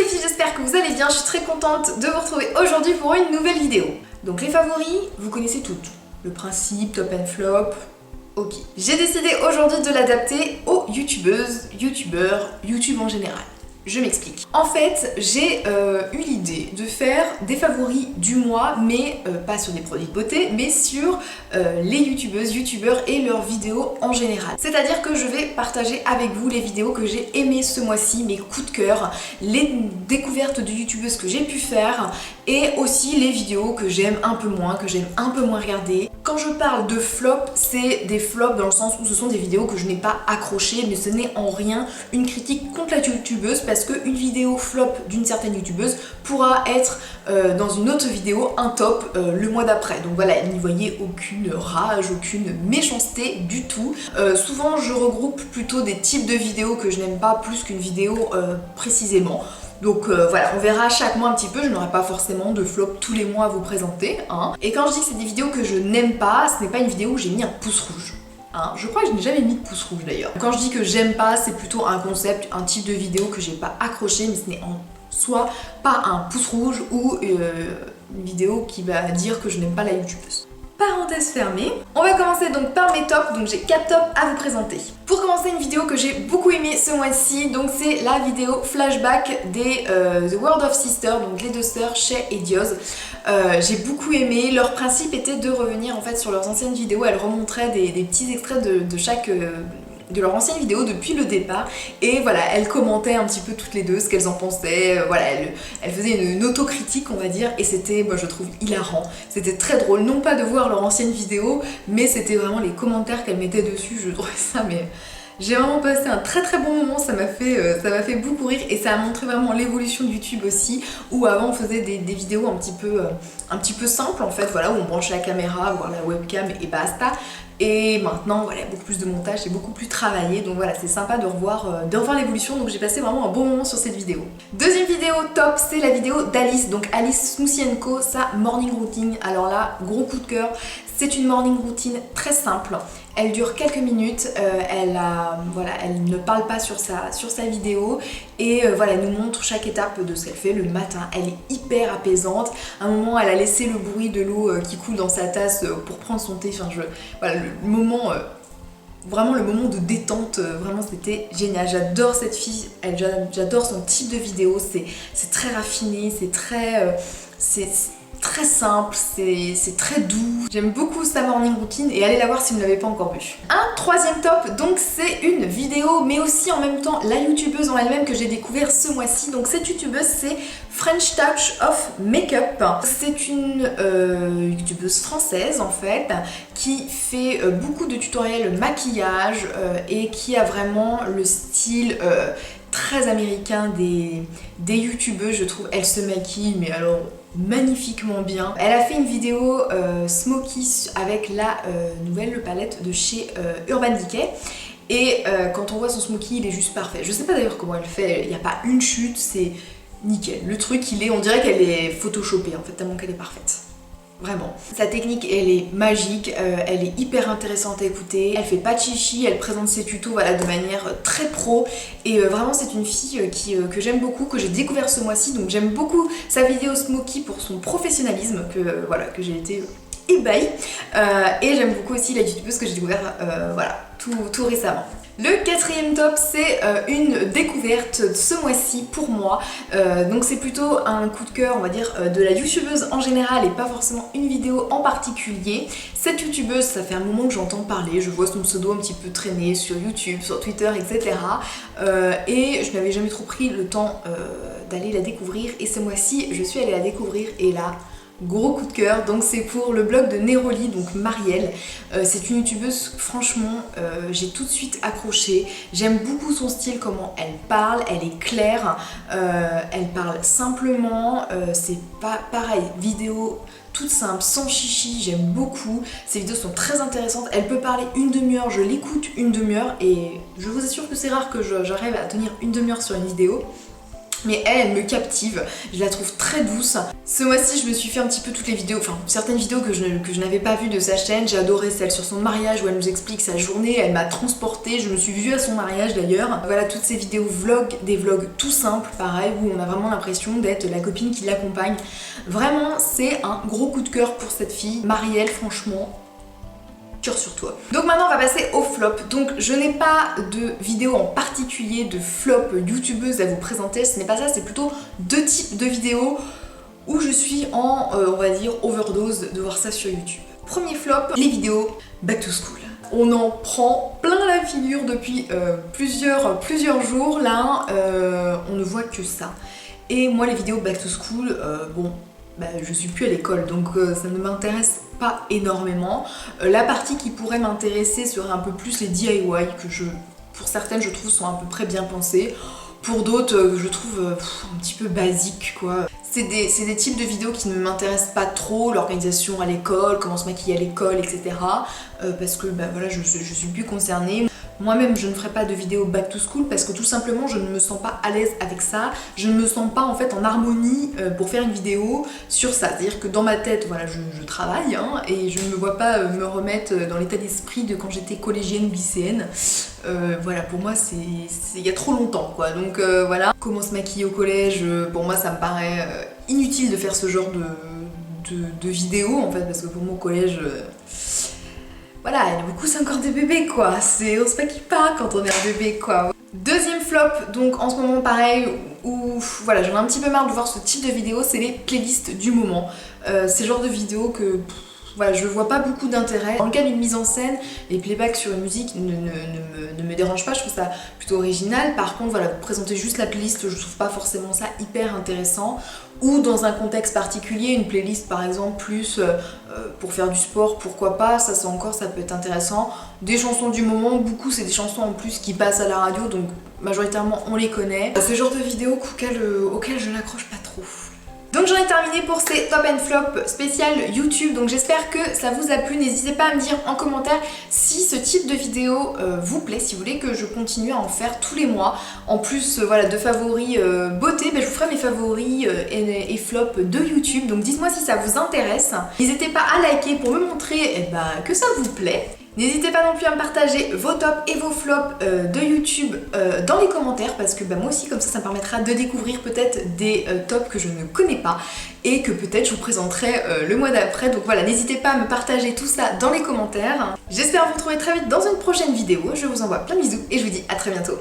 filles, j'espère que vous allez bien, je suis très contente de vous retrouver aujourd'hui pour une nouvelle vidéo. Donc les favoris, vous connaissez toutes, le principe, top and flop, ok. J'ai décidé aujourd'hui de l'adapter aux youtubeuses, youtubeurs, YouTube en général. Je m'explique. En fait, j'ai eu l'idée de faire des favoris du mois, mais pas sur des produits de beauté, mais sur les youtubeuses, youtubeurs et leurs vidéos en général. C'est-à-dire que je vais partager avec vous les vidéos que j'ai aimées ce mois-ci, mes coups de cœur, les découvertes de youtubeuses que j'ai pu faire et aussi les vidéos que j'aime un peu moins, regarder. Quand je parle de flop, c'est des flops dans le sens où ce sont des vidéos que je n'ai pas accrochées, mais ce n'est en rien une critique contre la youtubeuse parce qu'une vidéo flop d'une certaine youtubeuse pourra être dans une autre vidéo un top le mois d'après. Donc voilà, n'y voyez aucune rage, aucune méchanceté du tout. Souvent je regroupe plutôt des types de vidéos que je n'aime pas plus qu'une vidéo précisément. Donc voilà, on verra chaque mois un petit peu, je n'aurai pas forcément de flop tous les mois à vous présenter. Hein. Et quand je dis que c'est des vidéos que je n'aime pas, ce n'est pas une vidéo où j'ai mis un pouce rouge. Hein. Je crois que je n'ai jamais mis de pouce rouge d'ailleurs. Quand je dis que j'aime pas, c'est plutôt un concept, un type de vidéo que j'ai pas accroché, mais ce n'est en soi pas un pouce rouge ou une vidéo qui va dire que je n'aime pas la youtubeuse. Parenthèse fermée. On va commencer donc par mes tops, donc j'ai 4 tops à vous présenter. Pour commencer, une vidéo que j'ai beaucoup aimée ce mois-ci, donc c'est la vidéo flashback des The World of Sisters, donc les deux sœurs Shay et Dioz. J'ai beaucoup aimé, leur principe était de revenir en fait sur leurs anciennes vidéos, elles remontraient des petits extraits de chaque... de leur ancienne vidéo depuis le départ et voilà, elles commentaient un petit peu toutes les deux ce qu'elles en pensaient, voilà, elles faisaient une autocritique on va dire et c'était, moi je trouve, hilarant, c'était très drôle, non pas de voir leur ancienne vidéo mais c'était vraiment les commentaires qu'elles mettaient dessus, je trouvais ça mais... J'ai vraiment passé un très bon moment, ça m'a fait beaucoup rire et ça a montré vraiment l'évolution de YouTube aussi où avant on faisait des vidéos un petit peu simples en fait, voilà, où on branchait la caméra, voire la webcam et basta. Et maintenant, voilà, beaucoup plus de montage, c'est beaucoup plus travaillé, donc voilà, c'est sympa de revoir l'évolution, donc j'ai passé vraiment un bon moment sur cette vidéo. Deuxième vidéo top, c'est la vidéo d'Alice, donc Alice Smoothie & Co, sa morning routine. Alors là, gros coup de cœur, c'est une morning routine très simple, elle dure quelques minutes, elle ne parle pas sur sa vidéo et voilà, elle nous montre chaque étape de ce qu'elle fait le matin, elle est hyper apaisante. À un moment, elle a laissé le bruit de l'eau qui coule dans sa tasse pour prendre son thé, enfin voilà, le moment, vraiment le moment de détente, vraiment c'était génial, j'adore cette fille, j'adore son type de vidéo, c'est très raffiné, c'est très simple, c'est très doux. J'aime beaucoup sa morning routine et allez la voir si vous ne l'avez pas encore vue. Un troisième top, donc c'est une vidéo mais aussi en même temps la youtubeuse en elle-même que j'ai découvert ce mois-ci. Donc cette youtubeuse c'est French Touch of Makeup. C'est une youtubeuse française en fait qui fait beaucoup de tutoriels maquillage et qui a vraiment le style très américain des youtubeuses, je trouve. Elle se maquille mais alors magnifiquement bien. Elle a fait une vidéo Smoky avec la nouvelle palette de chez Urban Decay et quand on voit son smoky il est juste parfait. Je sais pas d'ailleurs comment elle fait, il n'y a pas une chute, c'est nickel. Le truc on dirait qu'elle est photoshopée en fait tellement qu'elle est parfaite. Vraiment. Sa technique elle est magique, elle est hyper intéressante à écouter, elle fait pas de chichi, elle présente ses tutos voilà, de manière très pro et vraiment c'est une fille que j'aime beaucoup, que j'ai découvert ce mois-ci, donc j'aime beaucoup sa vidéo Smoky pour son professionnalisme que j'ai été ébahie et j'aime beaucoup aussi la youtubeuse que j'ai découvert voilà, tout récemment. Le quatrième top, c'est une découverte ce mois-ci pour moi, donc c'est plutôt un coup de cœur on va dire de la youtubeuse en général et pas forcément une vidéo en particulier. Cette youtubeuse, ça fait un moment que j'entends parler, je vois son pseudo un petit peu traîner sur YouTube, sur Twitter, etc. Et je n'avais jamais trop pris le temps d'aller la découvrir et ce mois-ci je suis allée la découvrir et là... Gros coup de cœur, donc c'est pour le blog de Neroli, donc Marielle. C'est une youtubeuse, franchement, j'ai tout de suite accroché. J'aime beaucoup son style, comment elle parle, elle est claire, elle parle simplement, c'est pas pareil, vidéo toute simple, sans chichi, j'aime beaucoup. Ses vidéos sont très intéressantes, elle peut parler une demi-heure, je l'écoute une demi-heure et je vous assure que c'est rare que j'arrive à tenir une demi-heure sur une vidéo. Mais elle me captive, je la trouve très douce. Ce mois-ci, je me suis fait un petit peu toutes les vidéos, enfin certaines vidéos que je n'avais pas vues de sa chaîne. J'ai adoré celle sur son mariage où elle nous explique sa journée, elle m'a transportée, je me suis vue à son mariage d'ailleurs. Voilà, toutes ces vidéos vlogs, des vlogs tout simples, pareil, où on a vraiment l'impression d'être la copine qui l'accompagne. Vraiment, c'est un gros coup de cœur pour cette fille. Marielle, franchement, cœur sur toi. Donc maintenant on va passer au flop. Donc je n'ai pas de vidéo en particulier de flop youtubeuse à vous présenter, ce n'est pas ça, c'est plutôt deux types de vidéos où je suis en, on va dire, overdose de voir ça sur YouTube. Premier flop, les vidéos back to school. On en prend plein la figure depuis plusieurs jours là, on ne voit que ça. Et moi les vidéos back to school, bon, bah, je suis plus à l'école donc ça ne m'intéresse pas énormément. La partie qui pourrait m'intéresser serait un peu plus les DIY que pour certaines je trouve sont à peu près bien pensées. Pour d'autres je trouve un petit peu basiques quoi. C'est des types de vidéos qui ne m'intéressent pas trop, l'organisation à l'école, comment se maquiller à l'école, etc. Parce que bah, voilà, je suis plus concernée. Moi-même, je ne ferai pas de vidéo back to school parce que tout simplement, je ne me sens pas à l'aise avec ça. Je ne me sens pas en fait en harmonie pour faire une vidéo sur ça. C'est-à-dire que dans ma tête, voilà, je travaille hein, et je ne me vois pas me remettre dans l'état d'esprit de quand j'étais collégienne ou lycéenne. Voilà, pour moi, c'est il y a trop longtemps quoi. Donc voilà, comment se maquiller au collège, pour moi, ça me paraît inutile de faire ce genre de vidéo en fait parce que pour moi au collège voilà, il y en a beaucoup, c'est encore des bébés quoi, on se maquille pas quand on est un bébé quoi. Deuxième flop, donc en ce moment pareil, où voilà, j'en ai un petit peu marre de voir ce type de vidéo, c'est les playlists du moment. C'est le genre de vidéo que voilà, je vois pas beaucoup d'intérêt. Dans le cas d'une mise en scène, les playbacks sur une musique ne me dérangent pas, je trouve ça plutôt original. Par contre, voilà, présenter juste la playlist, je trouve pas forcément ça hyper intéressant. Ou dans un contexte particulier, une playlist par exemple plus pour faire du sport, pourquoi pas, ça peut être intéressant. Des chansons du moment, beaucoup c'est des chansons en plus qui passent à la radio, donc majoritairement on les connaît. C'est le genre de vidéo auquel je n'accroche pas trop. Donc j'en ai terminé pour ces top and flop spécial YouTube, donc j'espère que ça vous a plu. N'hésitez pas à me dire en commentaire si ce type de vidéo vous plaît, si vous voulez que je continue à en faire tous les mois. En plus voilà, de favoris beauté, je vous ferai mes favoris et flops de YouTube, donc dites-moi si ça vous intéresse. N'hésitez pas à liker pour me montrer que ça vous plaît. N'hésitez pas non plus à me partager vos tops et vos flops de YouTube dans les commentaires parce que moi aussi comme ça me permettra de découvrir peut-être des tops que je ne connais pas et que peut-être je vous présenterai le mois d'après. Donc voilà, n'hésitez pas à me partager tout ça dans les commentaires. J'espère vous retrouver très vite dans une prochaine vidéo. Je vous envoie plein de bisous et je vous dis à très bientôt.